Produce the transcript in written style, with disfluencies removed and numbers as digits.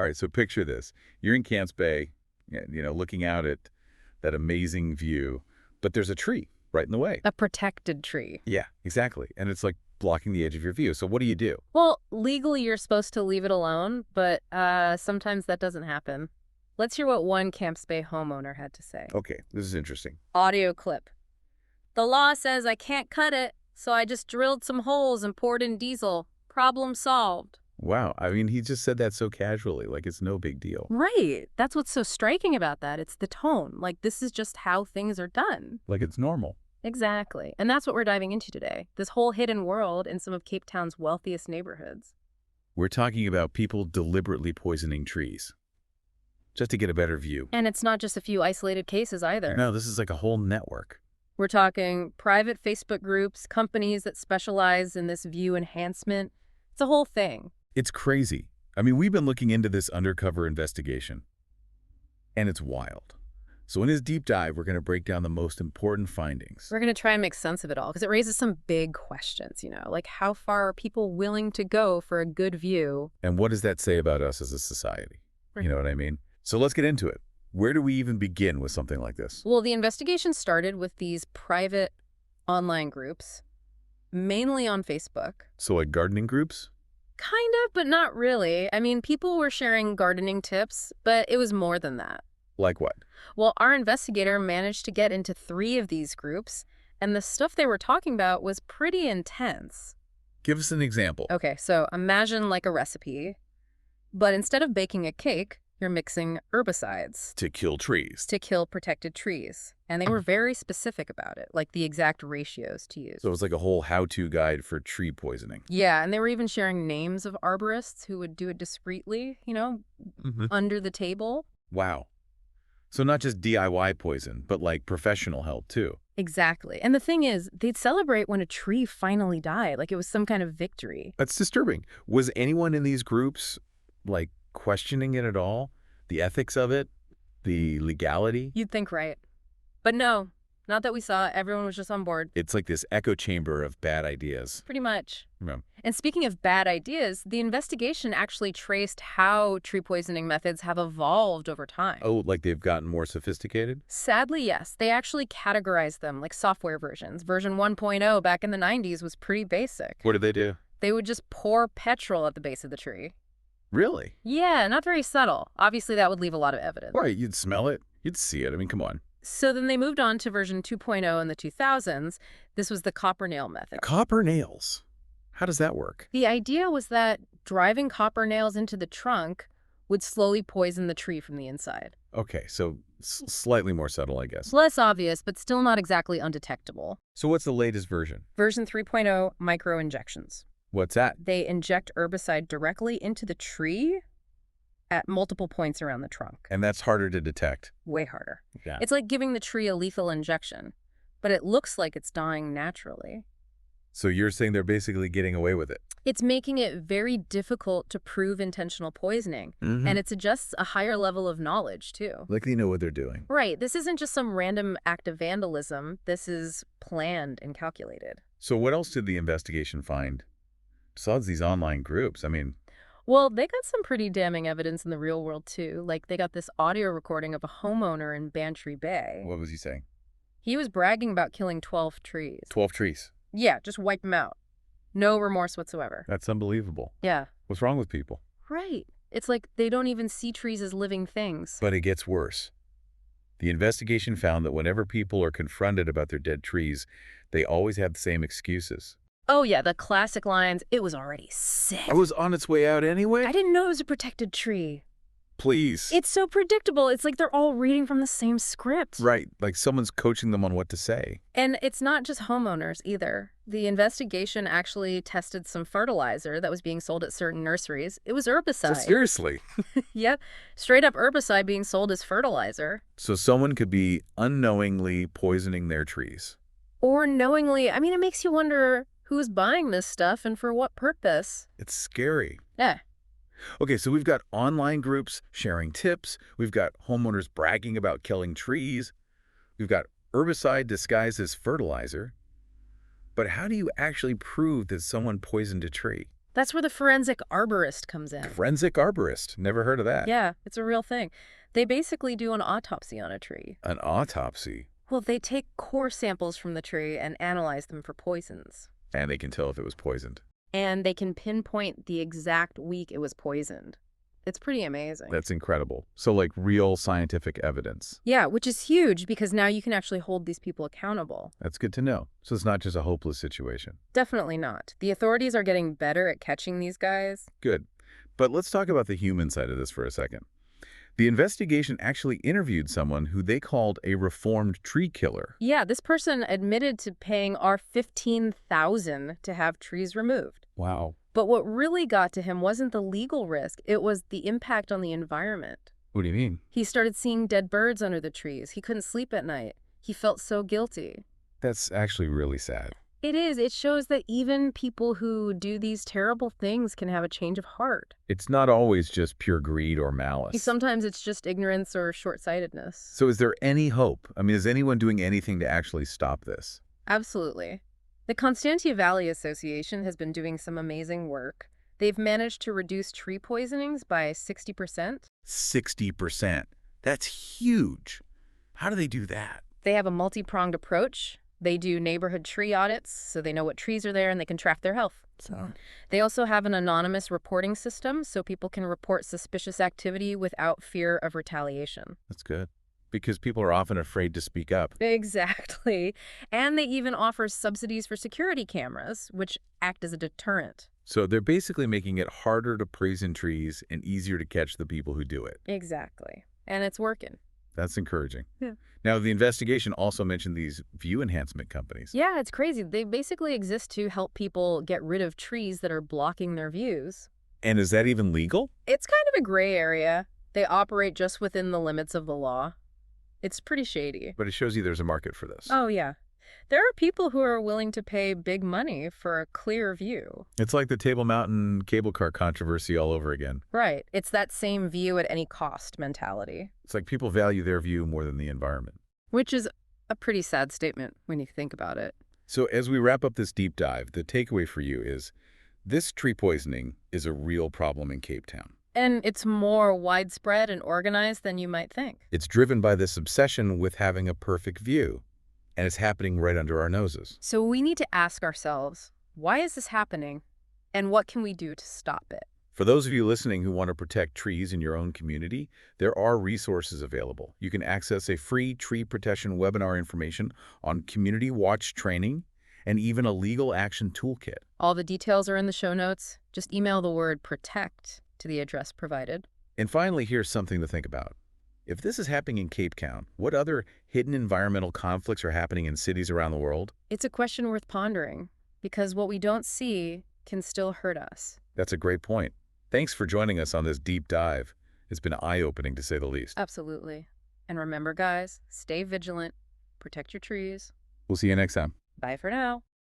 All right, so picture this. You're in Camps Bay, looking out at that amazing view, but there's a tree right in the way. A protected tree. Yeah, exactly. And it's like blocking the edge of your view. So what do you do? Well, legally you're supposed to leave it alone, but sometimes that doesn't happen. Let's hear what one Camps Bay homeowner had to say. Okay, this is interesting. Audio clip. The law says I can't cut it, so I just drilled some holes and poured in diesel. Problem solved. Wow, I mean, he just said that so casually, like it's no big deal. Right. That's what's so striking about that. It's the tone. Like, this is just how things are done. Like it's normal. Exactly. And that's what we're diving into today. This whole hidden world in some of Cape Town's wealthiest neighborhoods. We're talking about people deliberately poisoning trees just to get a better view. And it's not just a few isolated cases either. No, this is like a whole network. We're talking private Facebook groups, companies that specialize in this view enhancement. It's a whole thing. It's crazy. I mean, we've been looking into this undercover investigation, and it's wild. So in this deep dive, we're going to break down the most important findings. We're going to try and make sense of it all because it raises some big questions, like how far are people willing to go for a good view? And what does that say about us as a society? You know what I mean? So let's get into it. Where do we even begin with something like this? Well, the investigation started with these private online groups, mainly on Facebook. So like gardening groups? Kind of, but not really. I mean, people were sharing gardening tips, but it was more than that. Like what? Well, our investigator managed to get into 3 of these groups, and the stuff they were talking about was pretty intense. Give us an example. Okay, so imagine like a recipe, but instead of baking a cake, you're mixing herbicides. To kill trees. To kill protected trees. And they were very specific about it, like the exact ratios to use. So it was like a whole how-to guide for tree poisoning. Yeah, and they were even sharing names of arborists who would do it discreetly, under the table. Wow. So not just DIY poison, but like professional help too. Exactly. And the thing is, they'd celebrate when a tree finally died, like it was some kind of victory. That's disturbing. Was anyone in these groups, like, questioning it at all? The ethics of it? The legality? You'd think right. But no, not that we saw. Everyone was just on board. It's like this echo chamber of bad ideas. Pretty much. Yeah. And speaking of bad ideas, the investigation actually traced how tree poisoning methods have evolved over time. Oh, like they've gotten more sophisticated? Sadly, yes. They actually categorized them like software versions. Version 1.0 back in the 90s was pretty basic. What did they do? They would just pour petrol at the base of the tree. Really? Yeah, not very subtle. Obviously, that would leave a lot of evidence. Right, you'd smell it. You'd see it. I mean, come on. So then they moved on to version 2.0 in the 2000s. This was the copper nail method. Copper nails. How does that work? The idea was that driving copper nails into the trunk would slowly poison the tree from the inside. Okay, so slightly more subtle, I guess. Less obvious, but still not exactly undetectable. So what's the latest version? Version 3.0, micro-injections. What's that? They inject herbicide directly into the tree at multiple points around the trunk. And that's harder to detect. Way harder. Yeah. It's like giving the tree a lethal injection, but it looks like it's dying naturally. So you're saying they're basically getting away with it? It's making it very difficult to prove intentional poisoning, and it suggests a higher level of knowledge, too. Like they know what they're doing. Right. This isn't just some random act of vandalism. This is planned and calculated. So what else did the investigation find? Besides these online groups, I mean... Well, they got some pretty damning evidence in the real world, too. Like, they got this audio recording of a homeowner in Bantry Bay. What was he saying? He was bragging about killing 12 trees. 12 trees? Yeah, just wipe them out. No remorse whatsoever. That's unbelievable. Yeah. What's wrong with people? Right. It's like they don't even see trees as living things. But it gets worse. The investigation found that whenever people are confronted about their dead trees, they always have the same excuses. Oh, yeah, the classic lines, it was already sick. I was on its way out anyway? I didn't know it was a protected tree. Please. It's so predictable. It's like they're all reading from the same script. Right, like someone's coaching them on what to say. And it's not just homeowners either. The investigation actually tested some fertilizer that was being sold at certain nurseries. It was herbicide. Seriously? Yep, straight up herbicide being sold as fertilizer. So someone could be unknowingly poisoning their trees. Or knowingly. I mean, it makes you wonder who's buying this stuff and for what purpose. It's scary. Yeah. Okay, so we've got online groups sharing tips. We've got homeowners bragging about killing trees. We've got herbicide disguised as fertilizer. But how do you actually prove that someone poisoned a tree? That's where the forensic arborist comes in. Forensic arborist. Never heard of that. Yeah, it's a real thing. They basically do an autopsy on a tree. An autopsy. Well, they take core samples from the tree and analyze them for poisons. And they can tell if it was poisoned. And they can pinpoint the exact week it was poisoned. It's pretty amazing. That's incredible. So like real scientific evidence. Yeah, which is huge because now you can actually hold these people accountable. That's good to know. So it's not just a hopeless situation. Definitely not. The authorities are getting better at catching these guys. Good. But let's talk about the human side of this for a second. The investigation actually interviewed someone who they called a reformed tree killer. Yeah, this person admitted to paying our $15,000 to have trees removed. Wow. But what really got to him wasn't the legal risk, it was the impact on the environment. What do you mean? He started seeing dead birds under the trees. He couldn't sleep at night. He felt so guilty. That's actually really sad. It is. It shows that even people who do these terrible things can have a change of heart. It's not always just pure greed or malice. Sometimes it's just ignorance or short-sightedness. So is there any hope? I mean, is anyone doing anything to actually stop this? Absolutely. The Constantia Valley Association has been doing some amazing work. They've managed to reduce tree poisonings by 60%. 60%. That's huge. How do they do that? They have a multi-pronged approach. They do neighborhood tree audits, so they know what trees are there and they can track their health. They also have an anonymous reporting system, so people can report suspicious activity without fear of retaliation. That's good. Because people are often afraid to speak up. Exactly. And they even offer subsidies for security cameras, which act as a deterrent. So they're basically making it harder to poison trees and easier to catch the people who do it. Exactly. And it's working. That's encouraging. Yeah. Now, the investigation also mentioned these view enhancement companies. Yeah, it's crazy. They basically exist to help people get rid of trees that are blocking their views. And is that even legal? It's kind of a gray area. They operate just within the limits of the law. It's pretty shady. But it shows you there's a market for this. Oh, yeah. There are people who are willing to pay big money for a clear view. It's like the Table Mountain cable car controversy all over again. Right. It's that same view at any cost mentality. It's like people value their view more than the environment. Which is a pretty sad statement when you think about it. So as we wrap up this deep dive, the takeaway for you is this tree poisoning is a real problem in Cape Town. And it's more widespread and organized than you might think. It's driven by this obsession with having a perfect view, and it's happening right under our noses. So we need to ask ourselves, why is this happening? And what can we do to stop it? For those of you listening who want to protect trees in your own community, there are resources available. You can access a free tree protection webinar information on community watch training and even a legal action toolkit. All the details are in the show notes. Just email the word PROTECT to the address provided. And finally, here's something to think about. If this is happening in Cape Town, what other hidden environmental conflicts are happening in cities around the world? It's a question worth pondering, because what we don't see can still hurt us. That's a great point. Thanks for joining us on this deep dive. It's been eye-opening, to say the least. Absolutely. And remember, guys, stay vigilant, protect your trees. We'll see you next time. Bye for now.